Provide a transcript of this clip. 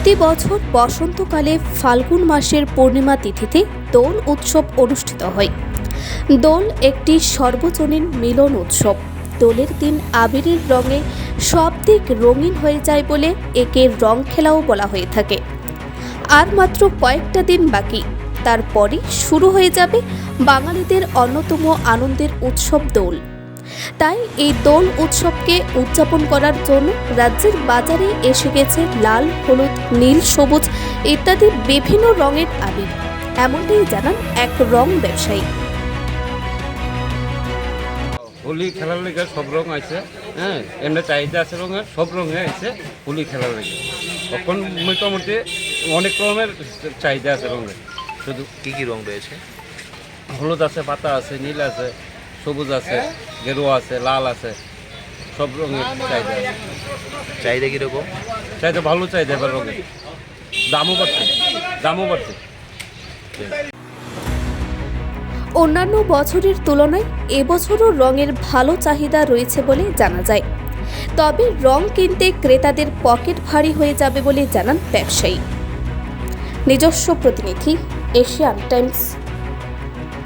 প্রতি বছর বসন্তকালে ফাল্গুন মাসের পূর্ণিমা তিথিতে দোল উৎসব অনুষ্ঠিত হয়। দোল একটি সর্বজনীন মিলন উৎসব। দোলের দিন আবিরের রঙে সব দিক রঙিন হয়ে যায় বলে একে রং খেলাও বলা হয়ে থাকে। আর মাত্র কয়েকটা দিন বাকি, তারপরে শুরু হয়ে যাবে বাঙালিদের অন্যতম আনন্দের উৎসব দোল। তাই এই দোল উৎসবকে উদযাপন করার জন্য রাজ্যের বাজারে এসে গেছে লাল, হলুদ, নীল, সবুজ ইত্যাদি বিভিন্ন রঙের আবির। এমনটাই জানান এক রং ব্যবসায়ী। হোলি খেলার লেগে সব রং আছে, হ্যাঁ, এমনি চাহিদা আছে রঙের, সব রঙে আছে হোলি খেলার লেগে। তখন মোটামুটি অনেক রকমের চাহিদা আছে রঙের। শুধু কি কি রং রয়েছে? হলুদ আছে, পাতা আছে, নীল আছে, সবুজ আছে, গেরুয়া আছে, লাল আছে, সব রঙের চাহিদা আছে। চাহিদা কীরকম? চাহিদা ভালো চাহিদা এবার রঙের, দামও বাড়ছে। অন্যান্য বছরের তুলনায় এবছরও রঙের ভালো চাহিদা রয়েছে বলে জানা যায়। তবে রং কিনতে ক্রেতাদের পকেট ভারী হয়ে যাবে বলে জানান ব্যবসায়ী। নিজস্ব প্রতিনিধি, এশিয়ান টাইমস।